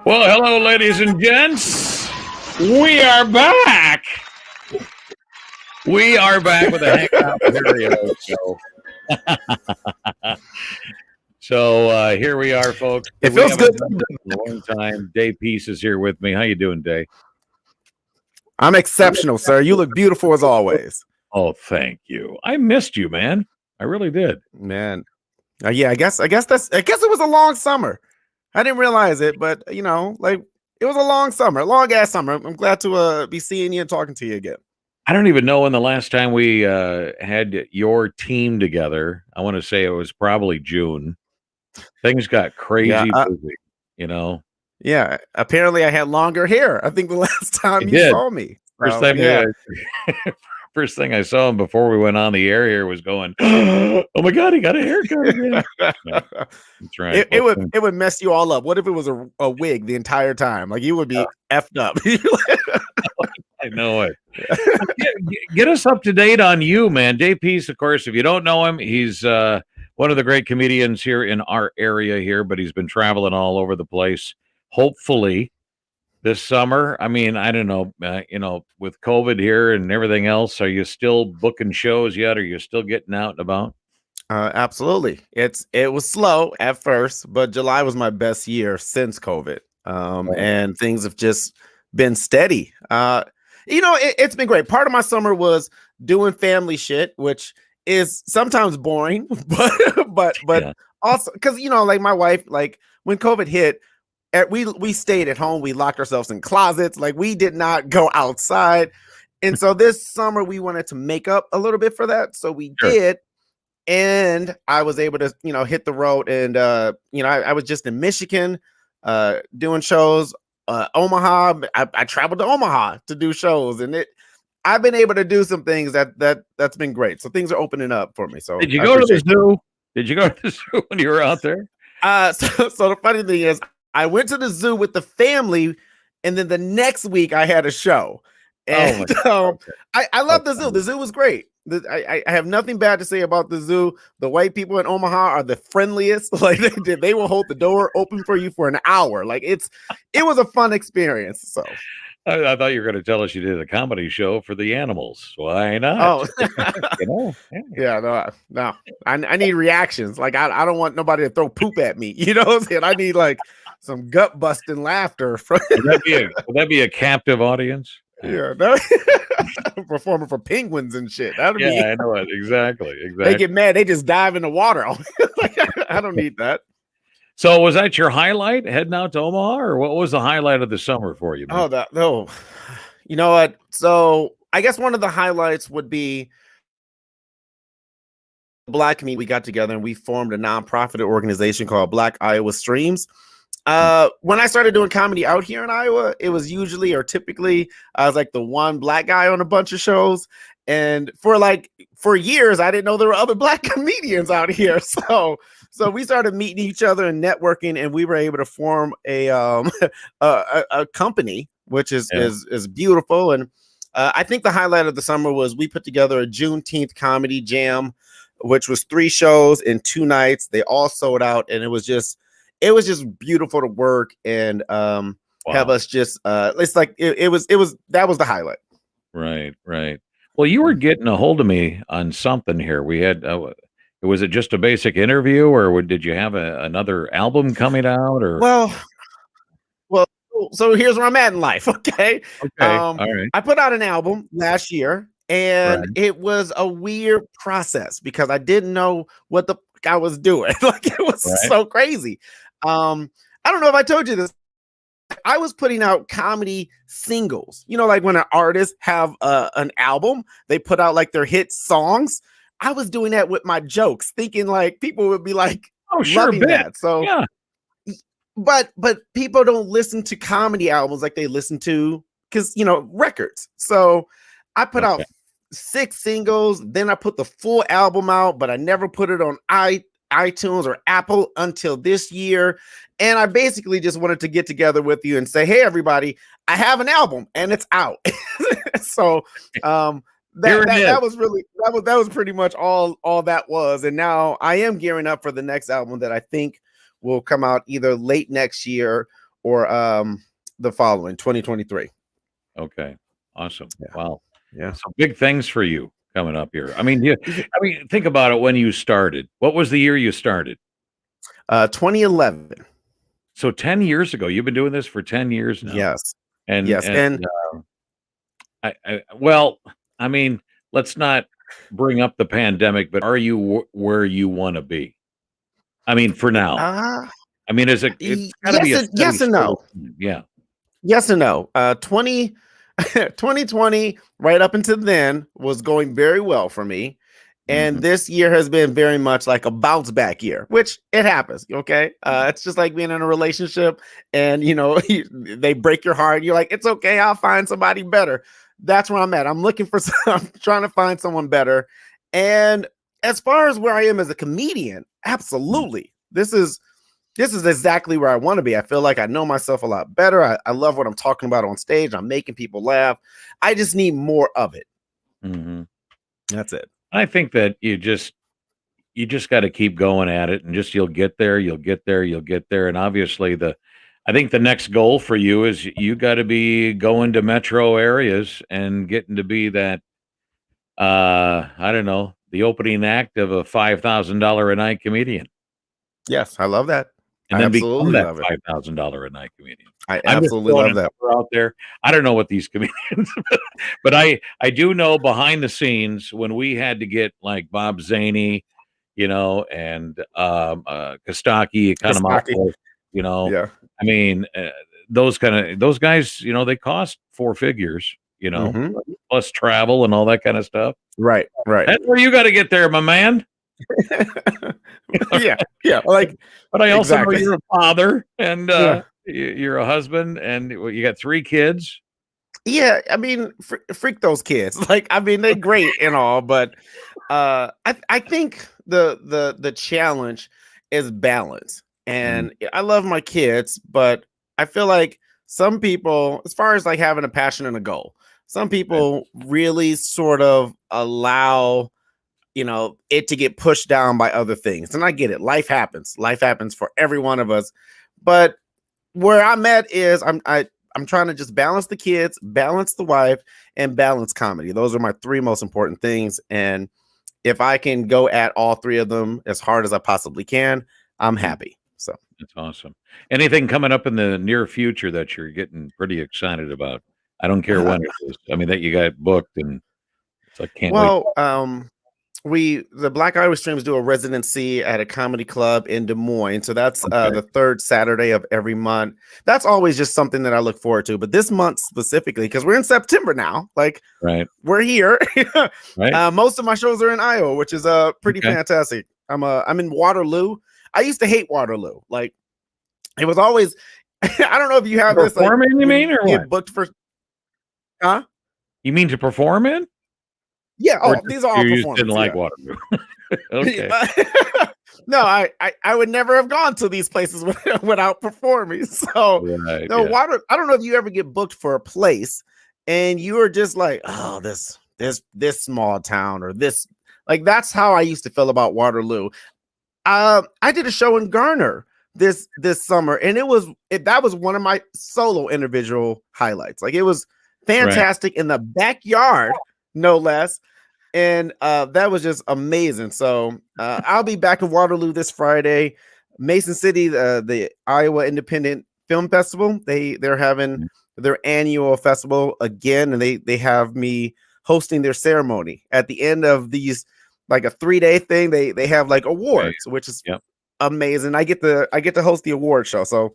Well, hello, ladies and gents. We are back. We are back with a Hangout Video show. So here we are, folks. It We feels haven't good. done this in a long time. Day Peace is here with me. How you doing, Day? I'm exceptional, sir. You look beautiful as always. Oh, thank you. I missed you, man. I really did. Man. Yeah, I guess it was a long summer. I didn't realize it, but it was a long summer, long ass summer. I'm glad to be seeing you and talking to you again. I don't even know when the last time we had your team together. I want to say it was probably June. Things got crazy busy, Yeah, apparently I had longer hair. I think the last time you saw me. First time, first thing I saw him before we went on the air here was going, "Oh my god, he got a haircut again." Yeah, that's right. It would mess you all up. What if it was a wig the entire time? Like you would be effed up. I know it. Get us up to date on you, man. Day Peace, of course. If you don't know him, he's one of the great comedians here in our area here, but he's been traveling all over the place. Hopefully, this summer. I mean, I don't know, with COVID here and everything else, are you still booking shows yet? Are you still getting out and about? Absolutely. It was slow at first, but July was my best year since COVID. And things have just been steady. It's been great. Part of my summer was doing family shit, which is sometimes boring, but also because like my wife, like when COVID hit, we stayed at home. We locked ourselves in closets. Like we did not go outside. And so this summer we wanted to make up a little bit for that. So we did. And I was able to, hit the road. And, I was just in Michigan doing shows. Omaha. I traveled to Omaha to do shows. And I've been able to do some things that's been great. So things are opening up for me. So did you go to the zoo? Did you go to the zoo when you were out there? So the funny thing is, I went to the zoo with the family, and then the next week I had a show. And I love the zoo. The zoo was great. I have nothing bad to say about the zoo. The white people in Omaha are the friendliest. Like they will hold the door open for you for an hour. Like it was a fun experience. So I thought you were going to tell us you did a comedy show for the animals. Why not? Oh, no. I need reactions. Like I don't want nobody to throw poop at me. You know what I'm saying? I need like some gut busting laughter. Would that be a captive audience? Yeah, performing for penguins and shit. I know it exactly. They get mad. They just dive in the water. Like, I don't need that. So was that your highlight heading out to Omaha, or what was the highlight of the summer for you, man? You know what? So I guess one of the highlights would be Black community. We got together and we formed a nonprofit organization called Black Iowa Streams. When I started doing comedy out here in Iowa, it was usually or typically I was like the one Black guy on a bunch of shows. And for years, I didn't know there were other Black comedians out here. So we started meeting each other and networking, and we were able to form a company, which is beautiful. And I think the highlight of the summer was we put together a Juneteenth comedy jam, which was 3 shows in 2 nights. They all sold out, and it was just beautiful to work and have us just it's like it was that was the highlight. Right. Well, you were getting a hold of me on something here. We had was it just a basic interview, or did you have another album coming out? Or well, so here's where I'm at in life. Okay. All right. I put out an album last year, and it was a weird process because I didn't know what the fuck I was doing. Like it was so crazy. I don't know if I told you this. I was putting out comedy singles. Like when an artist have an album, they put out like their hit songs. I was doing that with my jokes, thinking like people would be like, "Oh, sure, loving that." So, yeah. But people don't listen to comedy albums like they listen to records. So I put out 6 singles. Then I put the full album out, but I never put it on iTunes or Apple until this year. And I basically just wanted to get together with you and say, hey, everybody, I have an album and it's out. So that was pretty much all that was. And now I am gearing up for the next album that I think will come out either late next year or the following 2023. Okay. Awesome. Yeah. Wow. Yeah. So big things for you coming up here. I mean, Yeah. think about it when you started. What was the year you started? 2011. So 10 years ago. You've been doing this for 10 years now. Yes. And Yes. And well, I mean, let's not bring up the pandemic, but are you where you want to be? I mean, for now. uh I mean, it's got to be a steady yes and state of no. yeah. Yes and no. 2020, right up until then, was going very well for me. And Mhm. this year has been very much like a bounce back year, which it happens. Okay. It's just like being in a relationship and, they break your heart. You're like, it's okay. I'll find somebody better. That's where I'm at. I'm looking for I'm trying to find someone better. And as far as where I am as a comedian, Mm. absolutely. This is exactly where I want to be. I feel like I know myself a lot better. I love what I'm talking about on stage. I'm making people laugh. I just need more of it. Mhm. That's it. I think that you just got to keep going at it and just you'll get there, you'll get there, you'll get there. And obviously I think the next goal for you is you got to be going to metro areas and getting to be that I don't know, the opening act of a $5,000 a night comedian Yes, I love that. and I then become absolutely that love it. $5,000 a night comedian. I I'm just absolutely throwing love a that. number out there. I don't know what these comedians, but I do know behind the scenes when we had to get like Bob Zaney, and Kostaki, Kostaki. Economopoulos, you know, Yeah. I mean, those guys, they cost four figures, Hmm. plus travel and all that kind of stuff. Right. Right. That's where you got to get there, my man. Yeah. Yeah. Like But I also know exactly. you're a father and Yeah. you're a husband and you got three kids. Yeah. I mean, freak those kids. Like, I mean, they're great and all, but I think the challenge is balance. Mm, And I love my kids, but I feel like some people, as far as like having a passion and a goal, some right. people really sort of allow it to get pushed down by other things. And I get it. Life happens for every one of us. But where I'm at is I'm trying to just balance the kids, balance the wife, and balance comedy. Those are my three most important things. And if I can go at all three of them as hard as I possibly can, I'm Mm, happy. So that's awesome. Anything coming up in the near future that you're getting pretty excited about? I don't care uh, when it is. I mean, that you got booked and it's like, can't wait. well, the Black Irish Streams do a residency at a comedy club in Des Moines. So that's Okay. the third Saturday of every month. That's always just something that I look forward to. But this month specifically, because we're in September now, like Right. we're here. Right. Most of my shows are in Iowa, which is pretty Okay. fantastic. I'm in Waterloo. I used to hate Waterloo. Like it was always I don't know if you have this like Performing, you when mean, you or what? get booked for huh? You mean to perform in? Yeah, Or oh, just these are all you just didn't performance. like Yeah. Waterloo? Okay. No, I would never have gone to these places without performing. So Right, no yeah. water. I don't know if you ever get booked for a place and you are just like, oh, this small town or this like that's how I used to feel about Waterloo. I did a show in Garner this summer, and that was one of my solo individual highlights. Like it was Right. fantastic in the backyard, no less. And that was just amazing. So I'll be back in Waterloo this Friday. Mason City, the Iowa Independent Film Festival. They're having Mm, their annual festival again, and they have me hosting their ceremony at the end of these like a 3-day thing. They have like okay. awards, which is Yep. amazing. I get to host the award show. So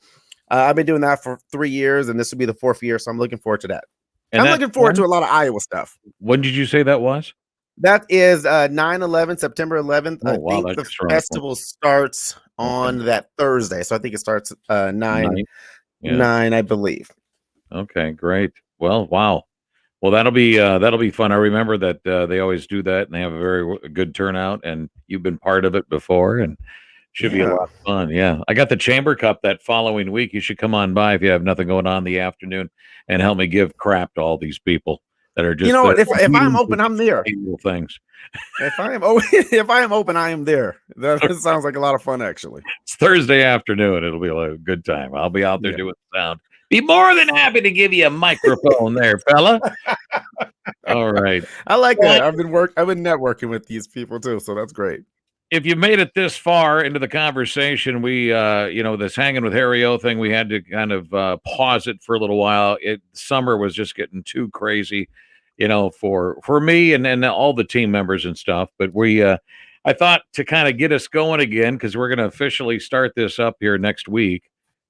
I've been doing that for 3 years, and this will be the fourth year. So I'm looking forward to that. And I'm that's looking forward to when? a lot of Iowa stuff. When did you say that was? That is 9/11, September 11th. Oh, I wow, think that's the just around the corner. festival starts Okay. on that Thursday. So I think it starts 9 Night. Yeah. 9, I believe. Okay, great. Well, wow. Well, that'll be fun. I remember that they always do that, and they have a very good turnout. And you've been part of it before, and should be a Yeah. lot of fun. Yeah, I got the Chamber Cup that following week. You should come on by if you have nothing going on in the afternoon and help me give crap to all these people. that are You just know the what? If I'm open, I'm there. little things. If I am if I am open, I am there. That sounds like a lot of fun, actually. It's Thursday afternoon. It'll be a good time. I'll be out there Yeah. doing sound. Be more than happy to give you a microphone there, fella. All right. I like Well, that. I've been networking with these people too, so that's great. if you made it this far into the conversation, we this hanging with Harry O thing, we had to kind of pause it for a little while. Summer was just getting too crazy, for me and all the team members and stuff. But I thought to kind of get us going again, because we're going to officially start this up here next week,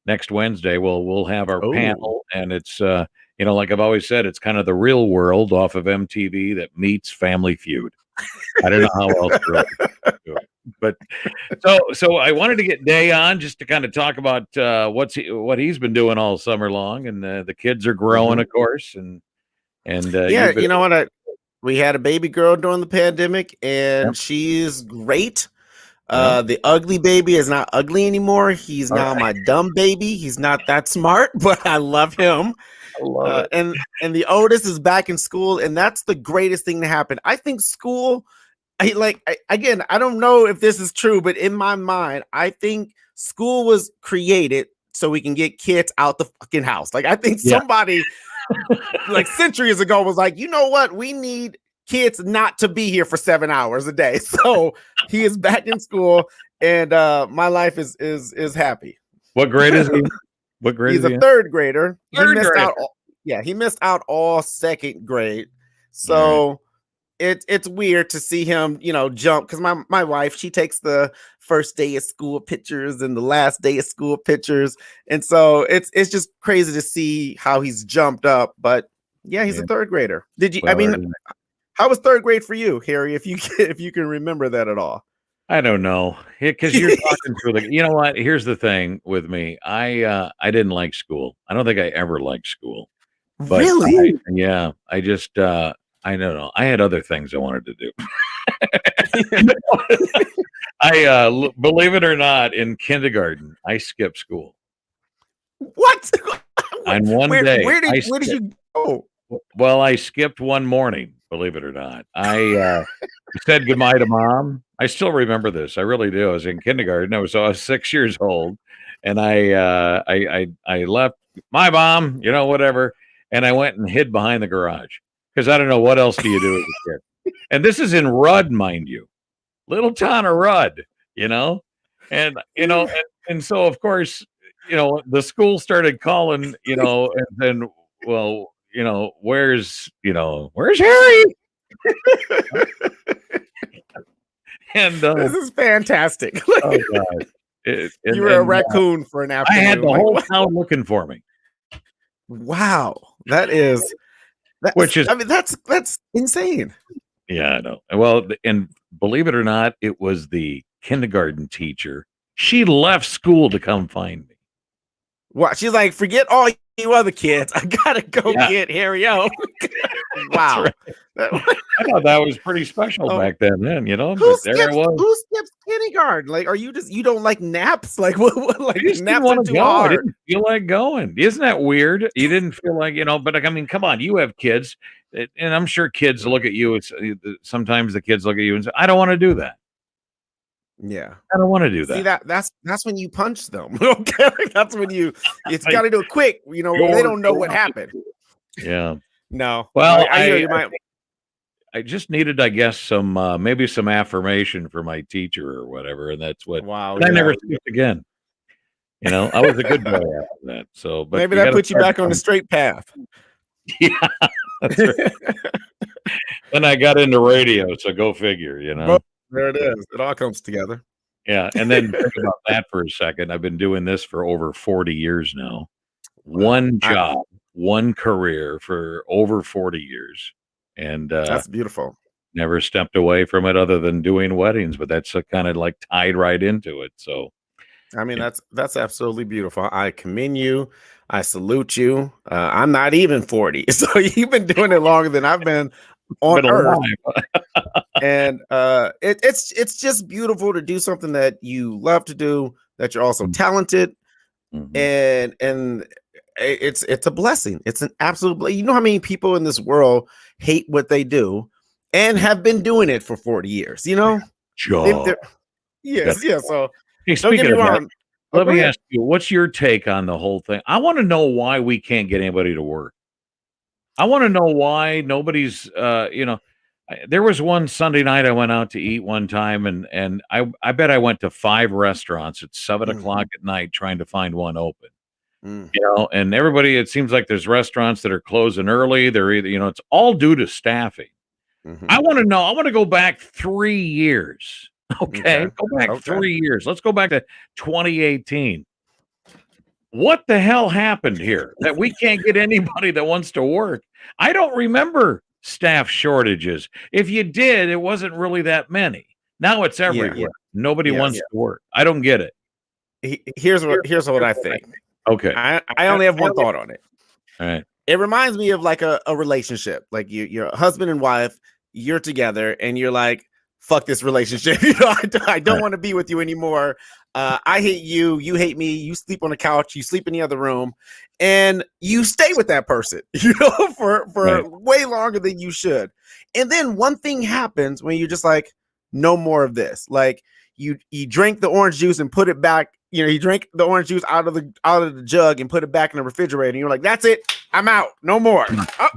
next Wednesday. We'll have our panel, and it's like I've always said, it's kind of the Real World off of MTV that meets Family Feud. I don't know how else to really do it. But so I wanted to get Day on just to kind of talk about what he's been doing all summer long, and the kids are growing, of course, and yeah, you know what? We had a baby girl during the pandemic, and she's great. The ugly baby is not ugly anymore. He's now my dumb baby. He's not that smart, but I love him. I love it. And the oldest is back in school, and that's the greatest thing to happen. I think school. Again, I don't know if this is true, but in my mind, I think school was created so we can get kids out the fucking house. Like, I think somebody like centuries ago was like, you know what? We need kids not to be here for 7 hours a day. So he is back in school, and my life is happy. What grade is he? What grade He's is he? A third grader. Third He missed out all second grade. So it's weird to see him, jump, because my wife, she takes the first day of school pictures and the last day of school pictures, and so it's just crazy to see how he's jumped up. But he's a third grader. How was third grade for you, Harry? If you can remember that at all. I don't know, because you're talking through the. You know what? Here's the thing with me. I didn't like school. I don't think I ever liked school. But really? I just I don't know. I had other things I wanted to do. Believe it or not, in kindergarten, I skipped school. What? On one day, where did you go? Well, I skipped one morning. Believe it or not, I said goodbye to Mom. I still remember this. I really do. I was in kindergarten. I was 6 years old, and I left my mom, whatever, and I went and hid behind the garage. Because I don't know what else do you do as a kid. And this is in Rudd, mind you, little town of Rudd, and and so of course, the school started calling, and then, well, where's Harry? And this is fantastic. Oh God. You were a raccoon for an afternoon. I had the whole town looking for me. Wow, that's insane. Yeah, I know. Well, and believe it or not, it was the kindergarten teacher. She left school to come find me. Wow, she's like, forget all you other kids. I gotta go get Harry O. Wow. Right. I thought that was pretty special back then, Who skips kindergarten? Like, are you don't like naps? Like, what like naps are too hard? I didn't feel like going. Isn't that weird? You didn't feel like, but I mean, come on, you have kids, and I'm sure kids look at you. Sometimes the kids look at you and say, I don't want to do that. Yeah, I don't want to do that. See, that's when you punch them. Okay, that's when it's got to do it quick. They don't know what happened. Yeah. No. Well, I just needed, I guess, some maybe some affirmation for my teacher or whatever, and that's what. Wow. I never skipped again. I was a good boy after that. So, but maybe that puts you back on the straight path. Yeah, that's right. Then I got into radio, so go figure. There it is. It all comes together. Yeah, and then think about that for a second. I've been doing this for over 40 years now. One job, one career for over 40 years. And that's beautiful. Never stepped away from it other than doing weddings, but that's kind of like tied right into it. So, I mean, that's absolutely beautiful. I commend you. I salute you. I'm not even 40, so you've been doing it longer than I've been on Earth. And it's just beautiful to do something that you love to do, that you're also talented, and it's a blessing. It's an absolute. You know how many people in this world hate what they do and have been doing it for 40 years, you know? Job. Yes, yeah. So Hey, don't get speaking me of that, wrong. Oh, let go me ahead. ask you, what's your take on the whole thing? I want to know why we can't get anybody to work. I want to know why nobody's, there was one Sunday night I went out to eat one time, and I bet I went to 5 restaurants at 7 o'clock at night trying to find one open. Mm, And everybody, it seems like there's restaurants that are closing early. They're either, it's all due to staffing. mhm. I want to know. I want to go back 3 years. Okay, Okay. go back Okay. 3 years. Let's go back to 2018. What the hell happened here that we can't get anybody that wants to work? I don't remember staff shortages. If you did, it wasn't really that many. Now it's Yeah. everywhere. Nobody Yes. wants to work. I don't get it. Here's what I think. Okay. I only have one thought on it. All right. It reminds me of like a relationship. Like you're a husband and wife, you're together, and you're like, fuck this relationship. I don't Right. want to be with you anymore. I hate you, you hate me, you sleep on the couch, you sleep in the other room, and you stay with that person, for Right. way longer than you should. And then one thing happens when you're just like, no more of this. Like you drink the orange juice and put it back. You drink the orange juice out of the jug and put it back in the refrigerator. And you're like, that's it. I'm out. No more.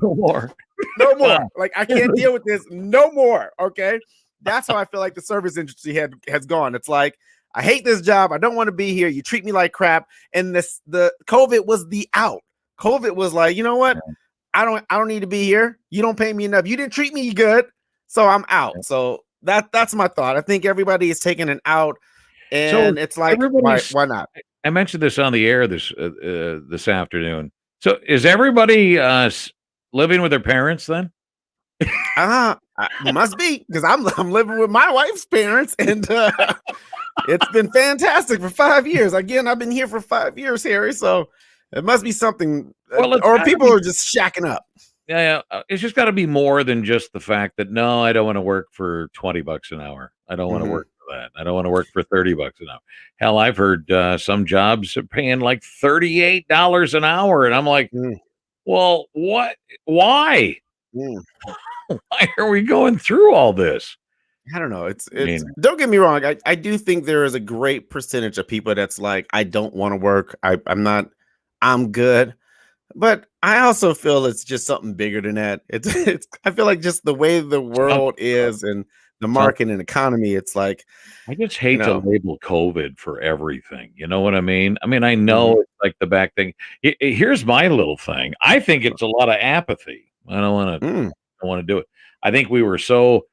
No more. No more. Wow. Like I can't deal with this. No more. Okay. That's how I feel like the service industry has gone. It's like, I hate this job. I don't want to be here. You treat me like crap. And the COVID was the out. COVID was like, you know what? I don't need to be here. You don't pay me enough. You didn't treat me good. So I'm out. So that's my thought. I think everybody is taking an out. And So it's like, everybody's why not? I mentioned this on the air this afternoon. So is everybody living with their parents then? Must be, because I'm living with my wife's parents, and it's been fantastic for 5 years. Again, I've been here for 5 years, Harry. So it must be something, Well, it's or gotta people be. are just shacking up. Yeah, it's just got to be more than just the fact that no, I don't want to work for $20 an hour. I don't want to Mhm. work for that. I don't want to work for $30 an hour. Hell, I've heard some jobs are paying like $38 an hour, and I'm like, Mm, well, what? Why? mm. Why are we going through all this? I don't know. I It's mean, don't get me wrong. I do think there is a great percentage of people that's like, I don't want to work. I'm not. I'm good. But I also feel it's just something bigger than that. It's I feel like just the way the some, world is and the some, market and economy, it's like, I just you hate to know, label COVID for everything. You know what I mean? I mean, I mhm, know it's like the back thing. Here's my little thing. I think it's a lot of apathy. I don't want to. mm, I want to do it. I think we were so.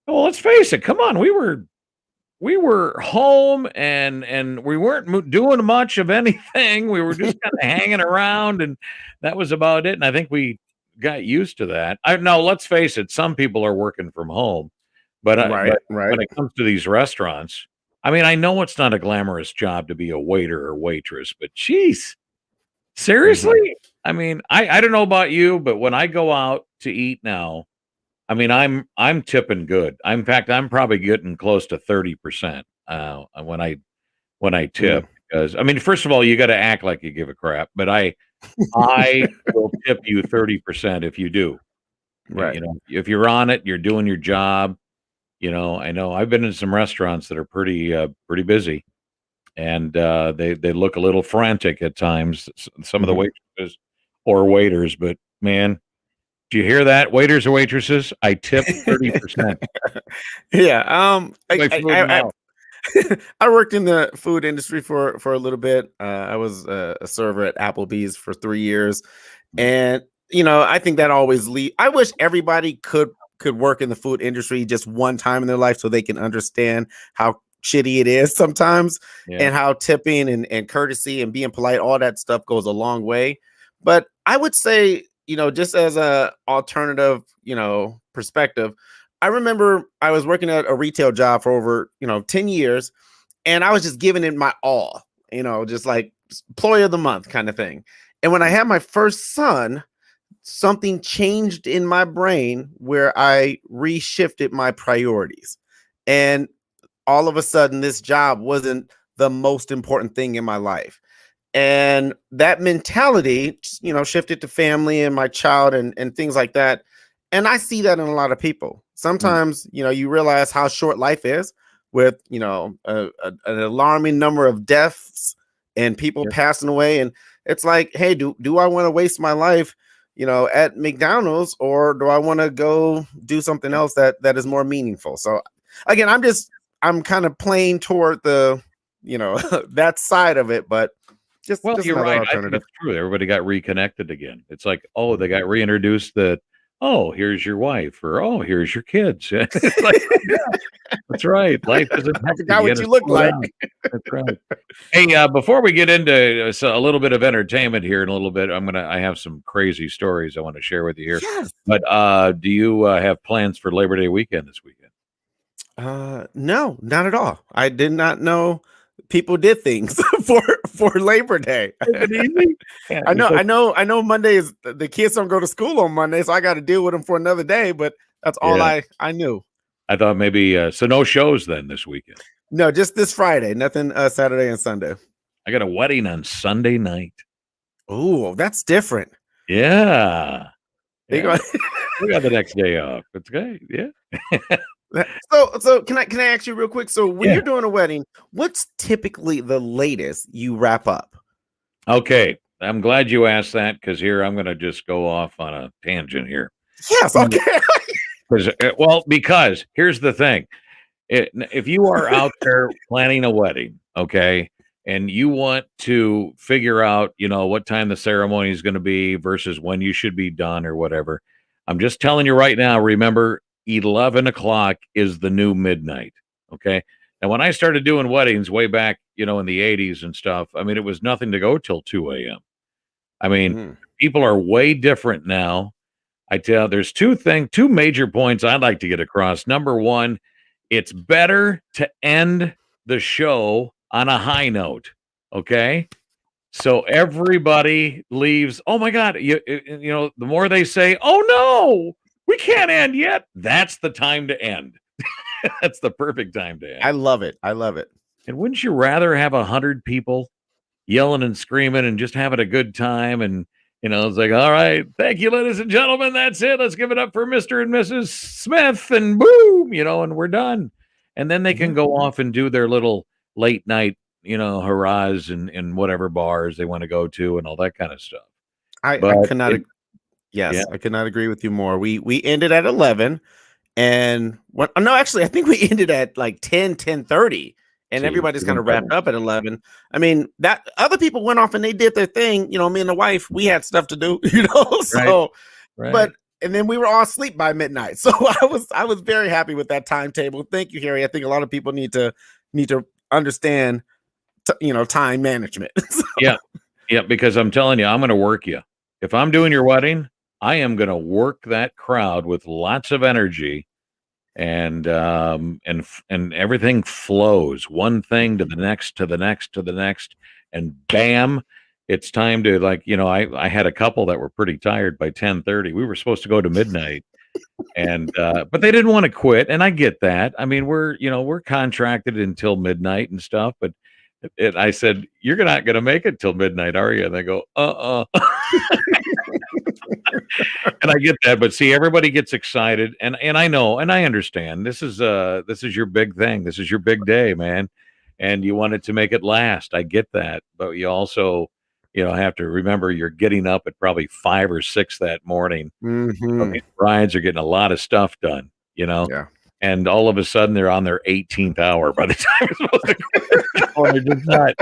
Well, let's face it. Come on, we were home and we weren't doing much of anything. We were just kind of hanging around, and that was about it. And I think we got used to that. I no, let's face it. Some people are working from home, but right, right. when it comes to these restaurants, I mean, I know it's not a glamorous job to be a waiter or waitress, but geez, Mhm, seriously. I mean, I don't know about you, but when I go out to eat now, I mean, I'm tipping good. In fact, I'm probably getting close to 30% when I tip mm, because I mean, first of all, you got to act like you give a crap, but I will tip you 30% if you do. right. If you're on it, you're doing your job. I know I've been in some restaurants that are pretty busy, and they look a little frantic at times. Some of the Mhm. waitresses or waiters, but man, do you hear that, waiters or waitresses? I tip 30%. Yeah. My food I now. I worked in the food industry for a little bit. I was a server at Applebee's for 3 years, and I think that always lead. I wish everybody could work in the food industry just one time in their life so they can understand how shitty it is sometimes, Yeah. and how tipping and courtesy and being polite, all that stuff goes a long way. But I would say, just as a alternative, perspective, I remember I was working at a retail job for over, 10 years, and I was just giving it my all, just like employee of the month kind of thing. And when I had my first son, something changed in my brain where I reshifted my priorities. And all of a sudden, this job wasn't the most important thing in my life. And that mentality, shifted to family and my child and things like that. And I see that in a lot of people. Mm, Sometimes, you realize how short life is with, an alarming number of deaths and people yeah. passing away. And it's like, hey, do I want to waste my life, at McDonald's, or do I want to go do something else that is more meaningful? So again, I'm kind of playing toward the, that side of it, but Well, just you're another right. I think alternative. it's true. Everybody got reconnected again. It's like, oh, they got reintroduced that, oh, here's your wife, or oh, here's your kids. It's like, yeah, that's right. Life isn't I hectic. forgot You what got to you look slow like. down. That's right. Hey, before we get into a little bit of entertainment here in a little bit, I have some crazy stories I want to share with you here. Yes. But do you have plans for Labor Day weekend this weekend? No, not at all. I did not know people did things for Labor Day. Take it easy. Yeah, I you're know, I supposed know, I know. Monday is the kids don't go to school on Monday, so I got to deal with them for another day. But that's all yeah. I knew. I thought maybe so no shows then this weekend. No, just this Friday. Nothing. Saturday and Sunday. I got a wedding on Sunday night. Oh, that's different. Yeah. They Yeah. go. We got the next day off. It's great. Yeah. So can I ask you real quick? So when Yeah. you're doing a wedding, what's typically the latest you wrap up? Okay. I'm glad you asked that because here I'm going to just go off on a tangent here. Yes. Okay. Because here's the thing. If you are out there planning a wedding, okay, and you want to figure out, what time the ceremony is going to be versus when you should be done or whatever, I'm just telling you right now, remember, 11 o'clock is the new midnight, okay? And when I started doing weddings way back, in the 80s and stuff, I mean, it was nothing to go till 2 a.m. I mean, Mm, people are way different now. I tell there's two major points I'd like to get across. Number one, it's better to end the show on a high note. Okay. So everybody leaves. Oh my God. The more they say, oh no, we can't end yet. That's the time to end. That's the perfect time to I end. love it. I love it. And wouldn't you rather have 100 people yelling and screaming and just having a good time? And, it's like, all right, thank you, ladies and gentlemen. That's it. Let's give it up for Mr. and Mrs. Smith and boom, and we're done. And then they can Mhm. go off and do their little late night, hurrahs in whatever bars they want to go to and all that kind of stuff. I But could not. it, yeah, Yes, I could not agree with you more. We ended at 11, and what? No, actually, I think we ended at like 10:30, and see, everybody's kind even of better. wrapped up at 11. I mean, that other people went off and they did their thing. Me and the wife, we had stuff to do. Right, So, but right. and then we were all asleep by midnight. So I was very happy with that timetable. Thank you, Harry. I think a lot of people need to understand, time management. Yeah, yeah, because I'm telling you, I'm going to work you. If I'm doing your wedding, I am going to work that crowd with lots of energy and everything flows one thing to the next to the next to the next, and bam, it's time to, like, I had a couple that were pretty tired by 10:30. We were supposed to go to midnight, and but they didn't want to quit, and I get that. I mean, we're contracted until midnight and stuff, but I said, you're not going to make it till midnight, are you? And they go, and I get that, but see, everybody gets excited, and I know, and I understand. This is your big thing. This is your big day, man, and you wanted to make it last. I get that, but you also, have to remember you're getting up at probably 5 or 6 that morning. Hmm. These brides are getting a lot of stuff done, Yeah. and all of a sudden they're on their 18th hour by the time it's supposed to go, and they're just not.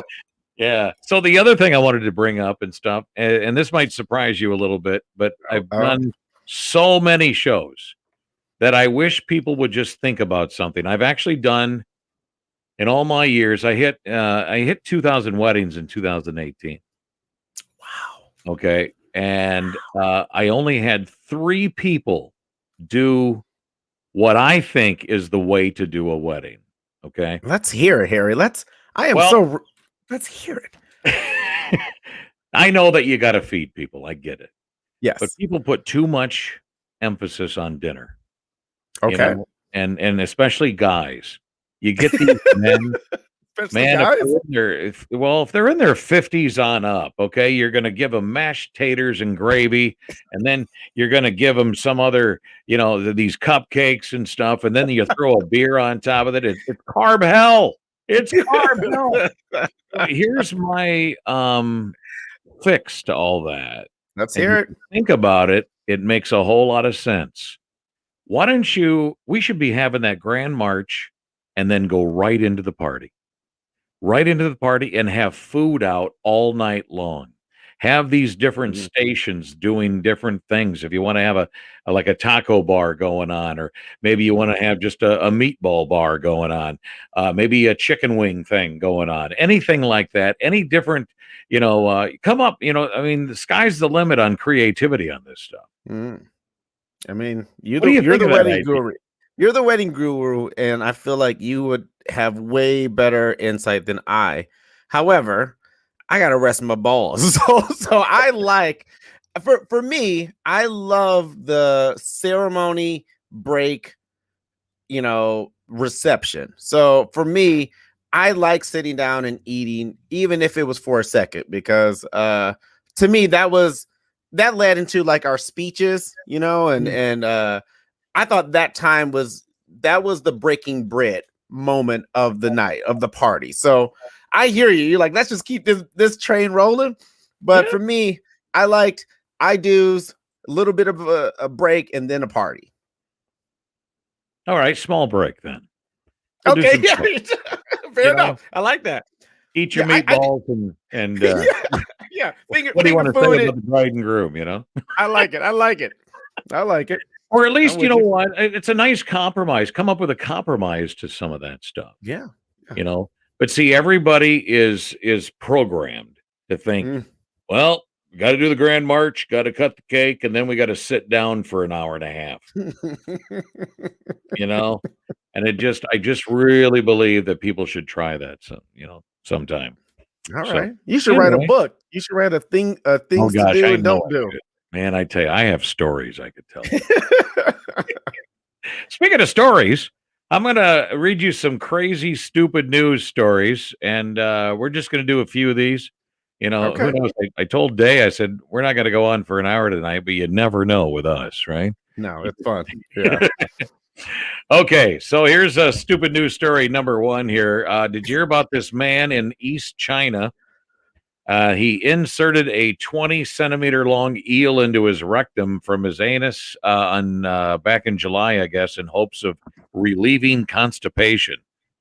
Yeah. So the other thing I wanted to bring up and stuff, and this might surprise you a little bit, but I've Oh, done so many shows that I wish people would just think about something. I've actually done in all my years. I hit 2,000 weddings in 2018. wow. Okay, and I only had 3 people do what I think is the way to do a wedding. Okay. Let's hear it, Harry. I am Well, so, let's hear it. I know that you got to feed people. I get it. But Yes. people put too much emphasis on dinner, you Okay. know, and especially guys. You get these men especially Man, if guys. they're in their if they're in their 50s on up, okay, you're gonna give them mashed taters and gravy, and then you're gonna give them some other, these cupcakes and stuff, and then you throw a beer on top of it. It's carb hell. It's carb hell. So here's my fix to all that. Let's And hear you it. think about it, it makes a whole lot of sense. Why don't we should be having that grand march and then go right into the party and have food out all night long. Have these different Mhm. stations doing different things. If you want to have like a taco bar going on, or maybe you want to have just a meatball bar going on, maybe a chicken wing thing going on, anything like that, any different, come up, I mean, the sky's the limit on creativity on this stuff. Mm. I mean, What do you you're think the of that wedding idea? guru. You're the wedding guru, and I feel like you would have way better insight than I. However, I gotta rest my balls. So I like for me, I love the ceremony break, reception. So for me, I like sitting down and eating, even if it was for a second, because to me that led into like our speeches, and I thought that was the breaking bread moment of the night of the party. So I hear you. You're like, let's just keep this train rolling. But Yeah. for me, I liked I do's, a little bit of a break, and then a party. All right, small break then. We'll do Okay, some yeah, stuff. fair You enough. know, I like that. eat your Yeah, I meatballs and yeah, yeah. what do you want Finger to say food. about the bride and groom? I like it. I like it. I like it. Or at I'm least, you with know you. what? It's a nice compromise. Come up with a compromise to some of that stuff, Yeah. Yeah. you know? But see, everybody is programmed to think, Mm. well, got to do the grand march, got to cut the cake, and then we got to sit down for an hour and a half, you know? And I just really believe that people should try that sometime. All So right. You should write a anyway, book. You should write oh things to gosh, do I and know don't I do. could. Man, I tell you, I have stories I could tell you. Speaking of stories, I'm going to read you some crazy, stupid news stories, and we're just going to do a few of these. Who Okay. knows? I told Day, I said, we're not going to go on for an hour tonight, but you never know with us, right? No, it's fun. Yeah. Okay, so here's a stupid news story number one here. Did you hear about this man in East China? He inserted a 20-centimeter long eel into his rectum from his anus on back in July, I guess, in hopes of relieving constipation.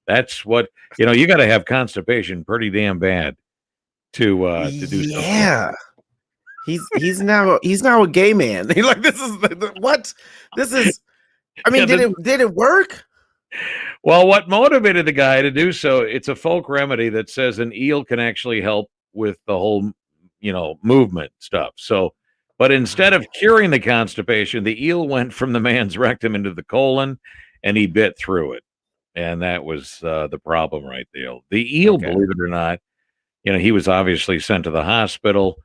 That's what you got to have constipation pretty damn bad to do something like Yeah. He's now a gay man. Like, this is what this is. I that. mean, Yeah, did it work? well, what motivated the guy to do so? It's a folk remedy that says an eel can actually help with the whole, movement stuff. So, but instead of curing the constipation, the eel went from the man's rectum into the colon, and he bit through it, and that was the problem right there. The eel, Okay. believe it or not, he was obviously sent to the hospital,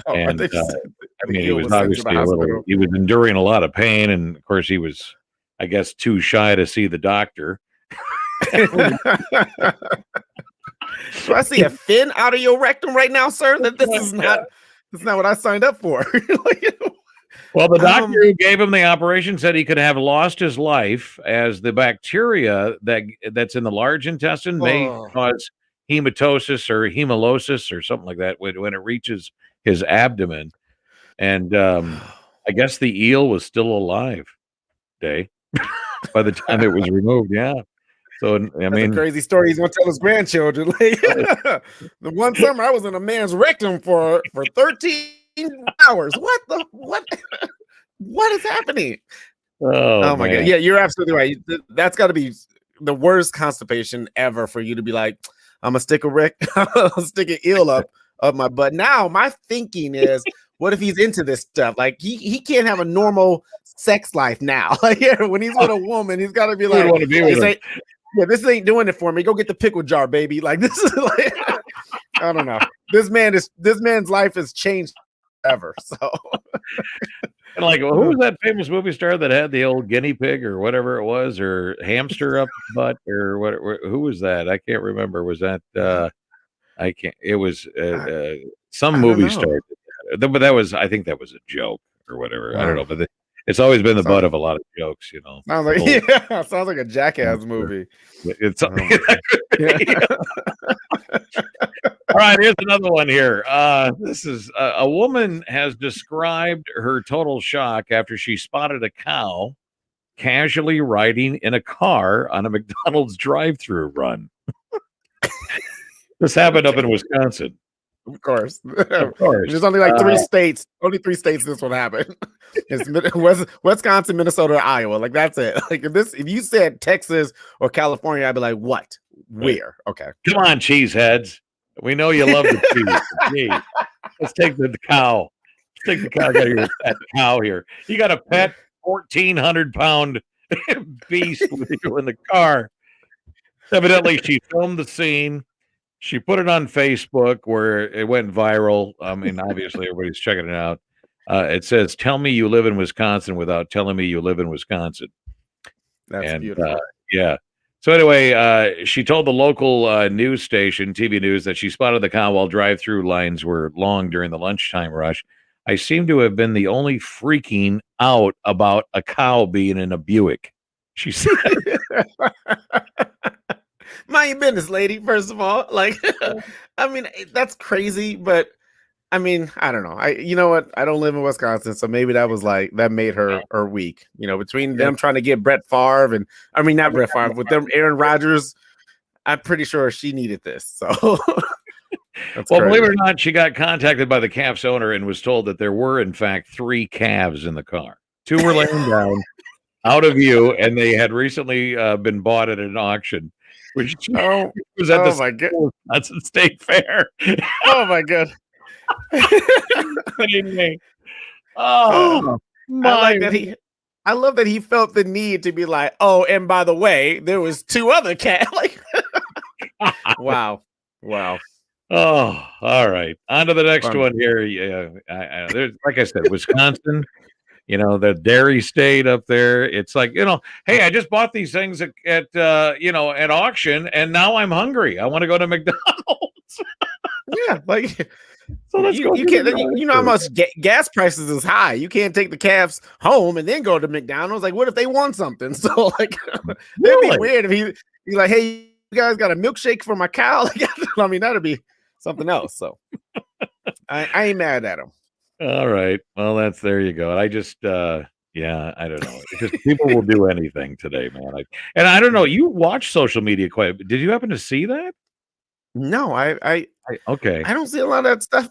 Oh, I and think you said I the mean, he eel was was sent to the obviously hospital. he was enduring a lot of pain, and of course, he was, I guess, too shy to see the doctor. Do I see a fin out of your rectum right now, sir? That this is not that's not what I signed up for. Well, the doctor Um, who gave him the operation said he could have lost his life as the bacteria that's in the large intestine may oh, cause hematosis or hemolysis or something like that when it reaches his abdomen. And I guess the eel was still alive, Day, by the time it was removed. Yeah. So I that's a mean, crazy story he's gonna tell his grandchildren. Like, the one summer I was in a man's rectum for 13 hours. What is happening? oh Oh my god. man, Yeah, you're absolutely right. That's got to be the worst constipation ever for you to be like, I'm gonna stick I'm gonna stick an eel up my butt. Now my thinking is, what if he's into this stuff? Like, he can't have a normal sex life now. Like, yeah, when he's with a woman, he's got to be who would like, want to be with this him? ain't this ain't doing it for me. Go get the pickle jar, baby. Like, this is like, I don't know. This man's life has changed ever. So And like, well, who was that famous movie star that had the old guinea pig or whatever it was, or hamster up his butt, or what? Who was that? I can't remember. Was that? I can't. It was some I don't movie know. star, but that was. I think that was a joke or whatever. I don't Wow. know, but it's always been the butt Sounds, of a lot of jokes. sounds like Whole yeah, sounds like a Jackass hamster. movie. It's Oh my god. Yeah. all right. Here's another one here. This is a woman has described her total shock after she spotted a cow casually riding in a car on a McDonald's drive-through run. This happened up in Okay. Wisconsin. Of course. Of course. There's only like only 3 states this would happen. It's Wisconsin, Minnesota, or Iowa. Like that's it. Like if you said Texas or California, I'd be like, what? Right. Where? Okay. Come on, cheeseheads. We know you love the cheese. Gee, let's take the cow. Let's take the cow. I got your pet cow here. You got a pet 1,400-pound beast with you in the car. Evidently, she filmed the scene. She put it on Facebook where it went viral. I mean, obviously, everybody's checking it out. It says, "Tell me you live in Wisconsin without telling me you live in Wisconsin." That's And beautiful. yeah. So anyway, she told the local news station, TV News, that she spotted the cow while drive-through lines were long during the lunchtime rush. I seem to have been the only freaking out about a cow being in a Buick. She said, Mind your business, lady. First of all, like, I mean, that's crazy, but I mean, I don't know. You know what? I don't live in Wisconsin, so maybe that was like that made her weak. You know, between them trying to get Brett Favre and I mean not Brett Favre, with them Aaron Rodgers, I'm pretty sure she needed this. So that's well, crazy. believe it or not, she got contacted by the calf's owner and was told that there were, in fact, 3 calves in the car. 2 were laying down out of view, and they had recently been bought at an auction, which was at the my god! Wisconsin State Fair. Oh my god! Kidding me? Oh, I love that he felt the need to be like, oh, and by the way, there was 2 other cats. Like, wow. Oh, all right. On to the next Fun. one here. Yeah, there's, like I said, Wisconsin. The dairy state up there. It's like, hey, I just bought these things at at auction, and now I'm hungry. I want to go to McDonald's. Yeah, like So let's go. you can't. You know how much gas prices is high. You can't take the calves home and then go to McDonald's. Like, what if they want something? So like, it'd be weird if he's like, hey, you guys got a milkshake for my cow? Like, I mean, that'd be something else. So I ain't mad at him. All right. Well, there you go. I just, I don't know. It's just people will do anything today, man. And I don't know. You watch social media quite a bit. Did you happen to see that? No, Okay. I don't see a lot of that stuff.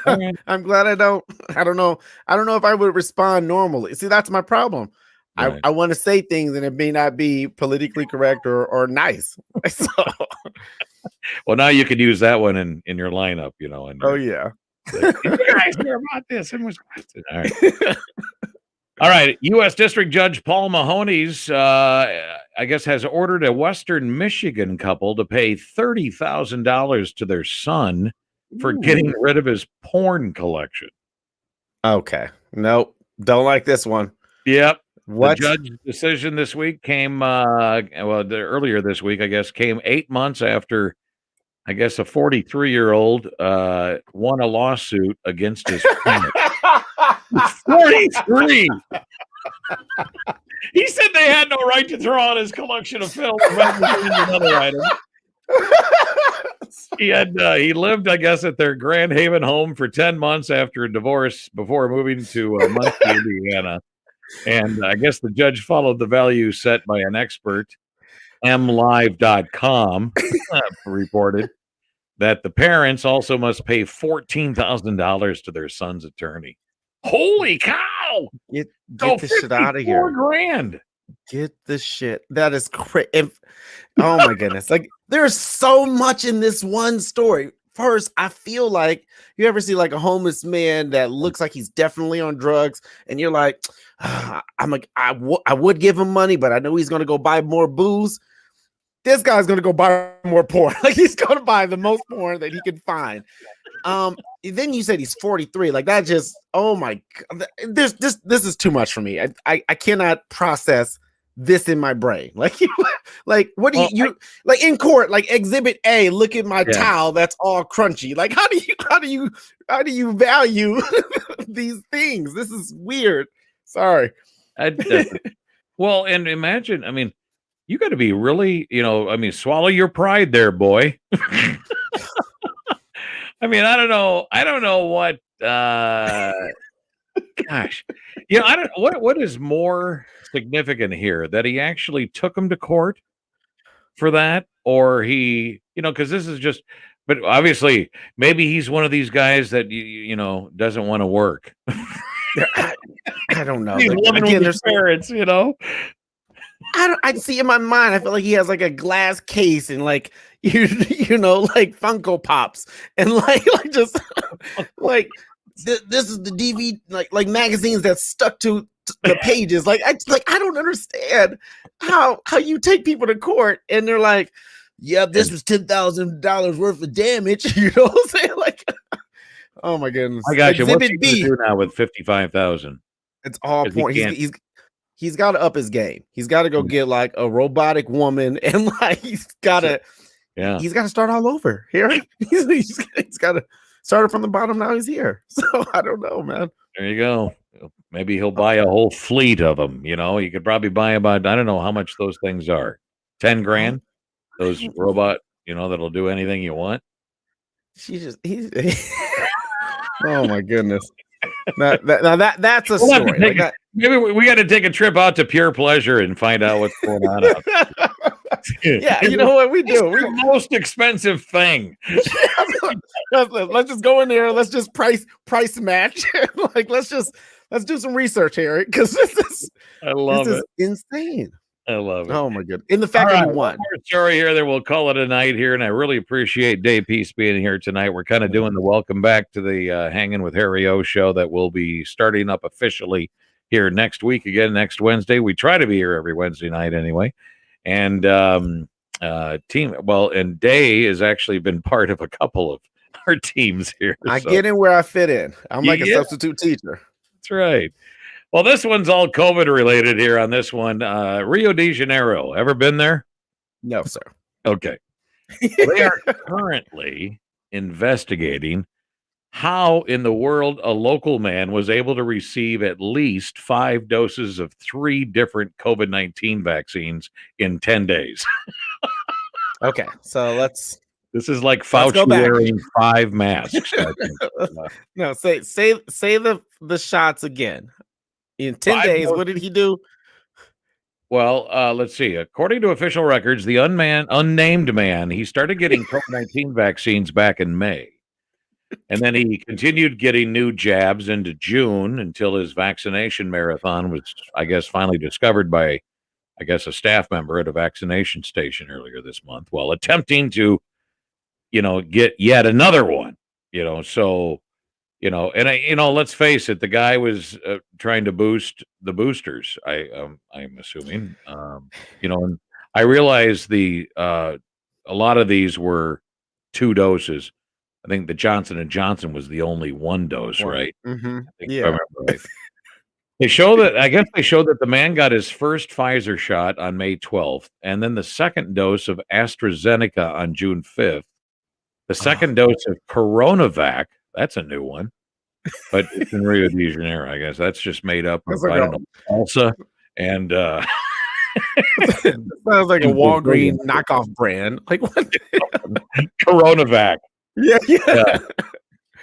Right. I'm glad I don't. I don't know if I would respond normally. See, that's my problem. Right. I want to say things and it may not be politically correct or nice. So, well, now you could use that one in your lineup, And oh yeah. Like, you guys hear about this in Wisconsin? All right. All right. U.S. District Judge Paul Mahoney's, I guess, has ordered a Western Michigan couple to pay $30,000 to their son for getting rid of his porn collection. Okay. Nope. Don't like this one. Yep. What? The judge's decision this week came, earlier this week, I guess, came 8 months after, I guess, a 43-year-old won a lawsuit against his parents. 43. He said they had no right to throw out his collection of film. Another item. He lived, I guess, at their Grand Haven home for 10 months after a divorce before moving to Muncie, Indiana. And I guess the judge followed the value set by an expert. MLive.com reported that the parents also must pay $14,000 to their son's attorney. Holy cow! Get the shit out of here. $54,000. Get the shit. That is crazy. Oh my goodness. Like, there's so much in this one story. First, I feel like you ever see like a homeless man that looks like he's definitely on drugs, and you're like, I would give him money, but I know he's gonna go buy more booze. this guy's gonna go buy more porn. Like he's gonna buy the most porn that he can find. Then you said he's 43. Like that just, oh my god, this is too much for me. I cannot process this in my brain. Like like what do you like in court, like exhibit A, look at my towel that's all crunchy. Like how do you value these things? This is weird. Sorry. Well, and imagine, I mean, you got to be really, I mean, swallow your pride there, boy. I mean, I don't know what, gosh, I don't, what is more significant here, that he actually took him to court for that, or he, because this is just, but obviously maybe he's one of these guys that, doesn't want to work. I don't know. He's living with his parents, I see in my mind, I feel like he has like a glass case and like like Funko Pops and like just like this is the DVD like magazines that's stuck to the pages. Like I don't understand how you take people to court and they're like, yeah, this was $10,000 worth of damage. You know what I'm saying? Like, oh my goodness. I got you. What's he gonna do now with 55,000? It's all point. He's got to up his game. He's got to go get like a robotic woman, and like he's got to start all over here. He's got to start it from the bottom. Now he's here. So I don't know, man. There you go. Maybe he'll buy a whole fleet of them. You could probably buy about, I don't know how much those things are. 10 grand. Those robot, that'll do anything you want. Oh my goodness. That's a story. Maybe we got to take a trip out to Pure Pleasure and find out what's going on out there. Yeah, you know what we do? It's the most expensive thing. Let's just go in there. Let's just price match. Like let's do some research here because this is insane. I love it. Oh my goodness! In the fact that you won. Story here that we'll call it a night here, and I really appreciate Dave Peace being here tonight. We're kind of doing the welcome back to the Hangin' with Harry O show that will be starting up officially here next week again, next Wednesday. We try to be here every Wednesday night anyway. And and Day has actually been part of a couple of our teams here. I get in where I fit in. I'm like a substitute teacher. That's right. Well, this one's all COVID related here on this one. Rio de Janeiro. Ever been there? No, sir. Okay. They are currently investigating how in the world a local man was able to receive at least 5 doses of 3 different COVID-19 vaccines in 10 days. Okay, so this is like Fauci wearing 5 masks. No, say the shots again. In 10 days, what did he do? Well, let's see. According to official records, the unnamed man, he started getting COVID-19 vaccines back in May. And then he continued getting new jabs into June until his vaccination marathon was, I guess, finally discovered by, a staff member at a vaccination station earlier this month while attempting to, get yet another one, so... let's face it, the guy was trying to boost the boosters. I'm assuming, and I realize a lot of these were 2 doses. I think the Johnson & Johnson was the only 1 dose, right? Mm-hmm. I remember right. They showed that the man got his first Pfizer shot on May 12th, and then the second dose of AstraZeneca on June 5th. The second dose of Coronavac. That's a new one, but it's in Rio de Janeiro. I guess that's just made up of, I don't know, salsa and sounds like a Walgreens knockoff brand. Like what? Coronavac. Yeah.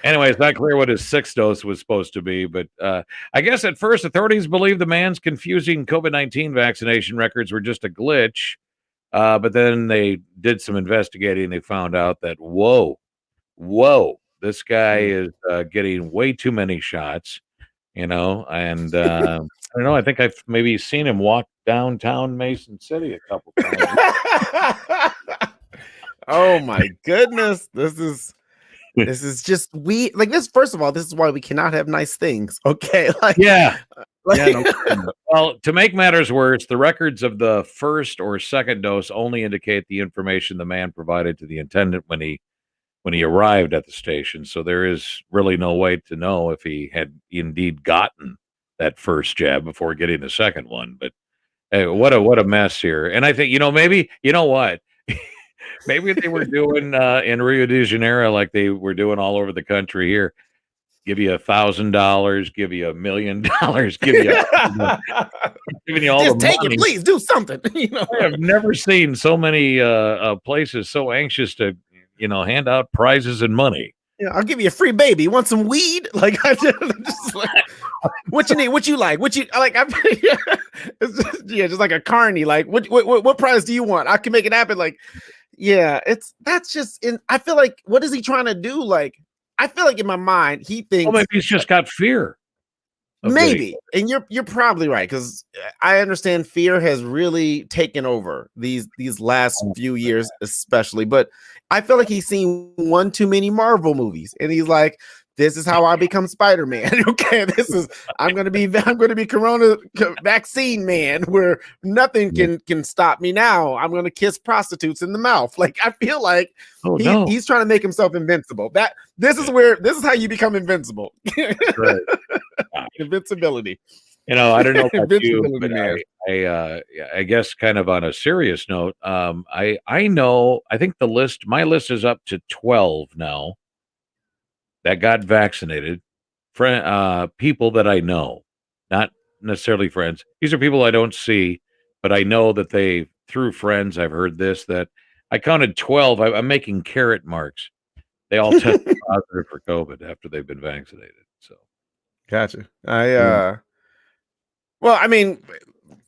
Anyway, it's not clear what his 6th dose was supposed to be, but I guess at first authorities believed the man's confusing COVID-19 vaccination records were just a glitch, but then they did some investigating. They found out that whoa. This guy is getting way too many shots, and I don't know. I think I've maybe seen him walk downtown Mason City a couple times. Oh my goodness. This is just like this. First of all, this is why we cannot have nice things. Okay. Like, yeah. Yeah, no kidding. Well, to make matters worse, the records of the first or second dose only indicate the information the man provided to the attendant when he arrived at the station. So there is really no way to know if he had indeed gotten that first jab before getting the second one. But hey, what a mess here. And I think, maybe you know what? Maybe they were doing in Rio de Janeiro like they were doing all over the country here. Give you $1,000, give you $1,000,000, giving you all Just the take money. it, please do something. I have never seen so many places so anxious to hand out prizes and money. Yeah, I'll give you a free baby. You want some weed? Like I just like, what you need? What you like? What you like? It's just like a carny. Like what prize do you want? I can make it happen. Like, yeah, that's just in. I feel like what is he trying to do? Like, I feel like in my mind he thinks Maybe he's just got fear. Maybe, and you're probably right, because I understand fear has really taken over these last few years, especially. But I feel like he's seen one too many Marvel movies, and he's like, "This is how I become Spider-Man." Okay, I'm gonna be Corona vaccine man, where nothing can stop me now. I'm gonna kiss prostitutes in the mouth. Like I feel like he's trying to make himself invincible. This is how you become invincible. Right. Invincibility. I don't know about you, but I guess kind of on a serious note, I think my list is up to 12 now that got vaccinated. People that I know, not necessarily friends. These are people I don't see, but I know that through friends, I've heard that I counted 12. I'm making carrot marks. They all tested positive for COVID after they've been vaccinated. So. Gotcha. Well, I mean,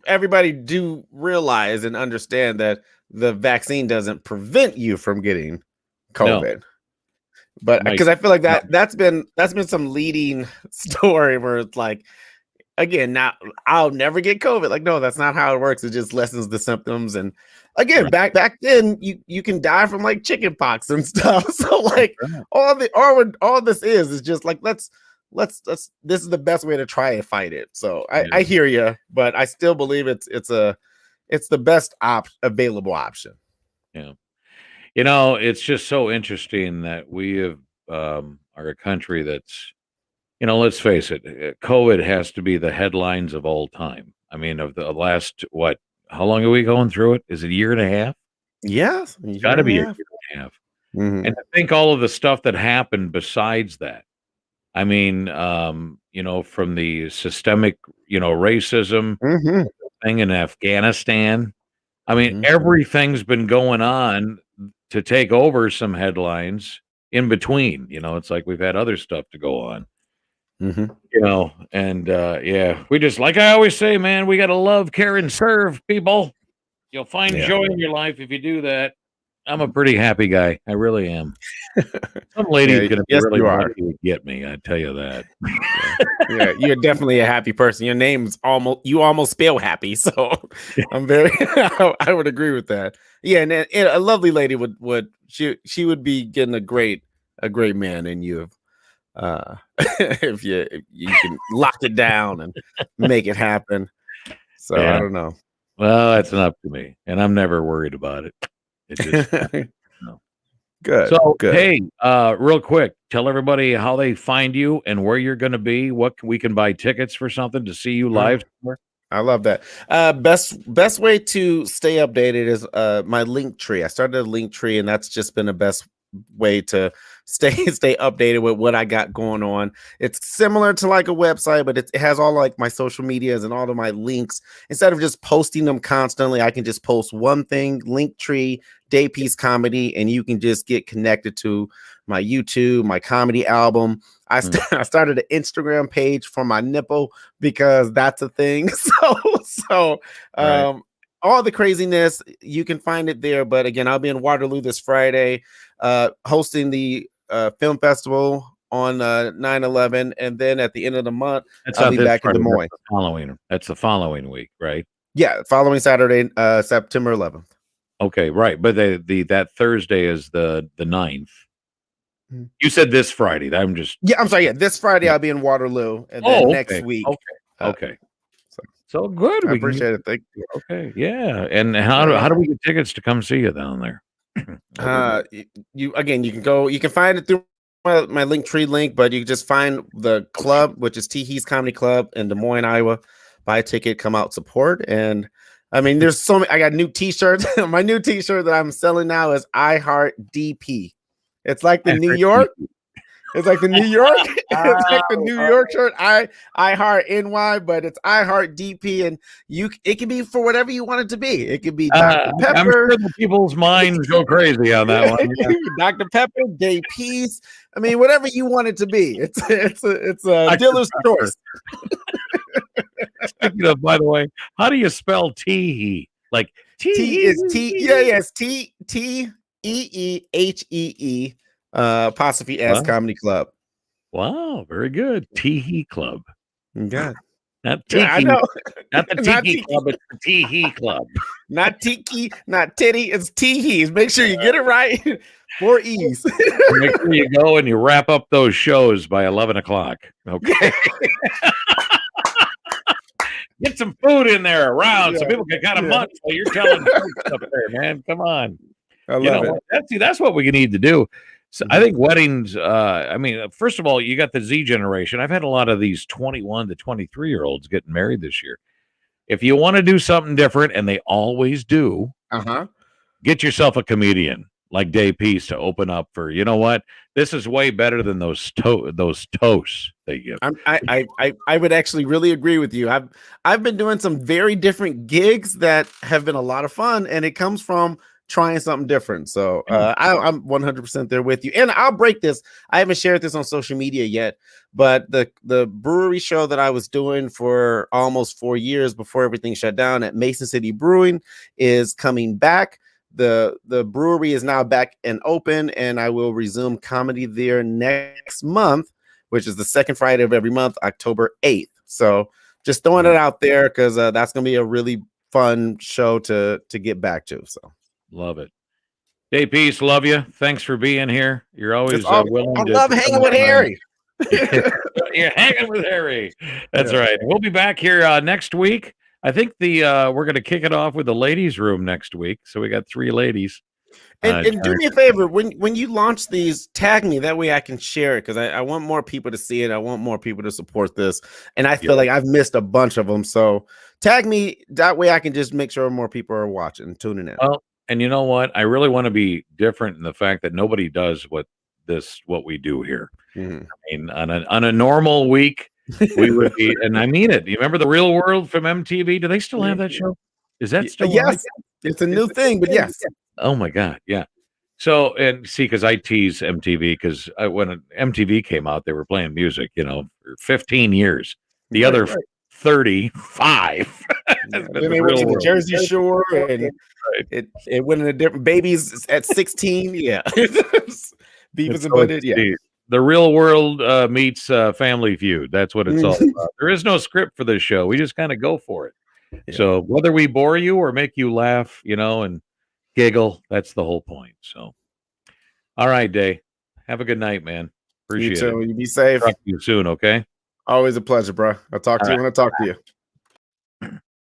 everybody do realize and understand that the vaccine doesn't prevent you from getting COVID. No. But because I feel like that's been some leading story where it's like, again, now I'll never get COVID. Like, no, that's not how it works. It just lessens the symptoms. And again, back then you can die from like chicken pox and stuff. So like all this is just like this is the best way to try and fight it. So I hear you, but I still believe it's the best available option. Yeah. It's just so interesting that we have are a country that's, let's face it, COVID has to be the headlines of all time. I mean, of the last, how long are we going through it? Is it a year and a half? Yes. It's got to be a year and a half. Mm-hmm. And I think all of the stuff that happened besides that, I mean, from the systemic, racism thing in Afghanistan. I mean, everything's been going on to take over some headlines in between. It's like we've had other stuff to go on. And we just, like I always say, man, we got to love, care, and serve people. You'll find joy in your life if you do that. I'm a pretty happy guy. I really am. Some lady's going to be really lucky to get me. I tell you that. Yeah, you're definitely a happy person. Your name's you almost spell happy. So I'm very, I would agree with that. Yeah. And a lovely lady she would be getting a great man in you. If you can lock it down and make it happen. So I don't know. Well, that's enough to me. And I'm never worried about it. It just, no. Good. So, good. Hey, real quick, tell everybody how they find you and where you're going to be. What we can buy tickets for something to see you live. I love that. Best way to stay updated is my link tree. I started a link tree, and that's just been the best way to stay updated with what I got going on. It's similar to like a website, but it has all like my social medias and all of my links. Instead of just posting them constantly, I can just post one thing, Linktree, Daypiece Comedy, and you can just get connected to my YouTube, my comedy album. I started an Instagram page for my nipple because that's a thing. So right. All the craziness, you can find it there. But again, I'll be in Waterloo this Friday, hosting the film festival on 9/11, and then at the end of the month, I'll be back in Des Moines. That's the following week, right? Yeah, following Saturday, September 11th. Okay, right. But that Thursday is the 9th. You said this Friday. I'm sorry. Yeah, this Friday I'll be in Waterloo, and then next week. Okay. So good. I We can get appreciate it. Thank you. okay. Yeah. And how do we get tickets to come see you down there? What do we do? You again, you can find it through my Linktree link, but you can just find the club, which is Teehee's Comedy Club in Des Moines, Iowa. Buy a ticket, come out, support. And I mean, there's so many. I got new t-shirts. My new t-shirt that I'm selling now is I Heart DP. It's like the New York. It's like the New York. It's like the New York shirt. I Heart NY, but it's I Heart DP, and it can be for whatever you want it to be. It could be Dr. Pepper. I'm sure the people's minds go crazy on that one. Yeah. Dr. Pepper, Gay Peace. I mean, whatever you want it to be. It's a dealer's choice. Speaking of, by the way, how do you spell Teehee? Like T is T. Yeah, yes. TEEHEE. Apostrophe S Comedy Club. Wow, very good. Teehee Club. Yeah. Not Tiki. I know. Not the Tiki Club, it's the Teehee Club. Not Tiki, not Titty, it's Teehees. Make sure you get it right. 4 E's. Make sure you go and you wrap up those shows by 11 o'clock. Okay. Get some food in there around so people can kind of munch while you're telling jokes up there, man. Come on. I love it. That's what we need to do. So I think weddings, I mean, first of all, you got the Z generation. I've had a lot of these 21 to 23-year-olds getting married this year. If you want to do something different, and they always do, get yourself a comedian like Dave Peace to open up for, you know what? This is way better than those toasts they give. I would actually really agree with you. I've been doing some very different gigs that have been a lot of fun, and it comes from trying something different. So I'm 100% there with you. And I'll break this. I haven't shared this on social media yet, but the brewery show that I was doing for almost 4 years before everything shut down at Mason City Brewing is coming back. The brewery is now back and open, and I will resume comedy there next month, which is the second Friday of every month, October 8th. So just throwing it out there because that's going to be a really fun show to get back to. So. Love it. Dave Peace, love you. Thanks for being here. You're always willing. I love hanging with Harry. You're hanging with Harry. That's right. We'll be back here next week. I think we're going to kick it off with the ladies' room next week. So we got 3 ladies. And do me a favor, when you launch these, tag me. That way I can share it because I want more people to see it. I want more people to support this. And I feel like I've missed a bunch of them. So tag me. That way I can just make sure more people are watching and tuning in. Well, and you know what? I really want to be different in the fact that nobody does what we do here. I mean, on a normal week, we would be, and I mean it. You remember The Real World from MTV? Do they still have that show? Is that still? Yes, it's a new thing, but yes. Oh my God, yeah. So, and see, because I tease MTV because when MTV came out, they were playing music, for 15 years. The other 35. Then they went to the Jersey Shore, and it went in a different babies at 16. Yeah, Beavis and Butthead. Yeah, The Real World meets Family Feud. That's what it's all about. There is no script for this show. We just kind of go for it. Yeah. So whether we bore you or make you laugh, and giggle, that's the whole point. So, all right, Day. Have a good night, man. Appreciate it. You be safe. Talk to you soon, okay? Always a pleasure, bro. I'll talk to you when I talk to you.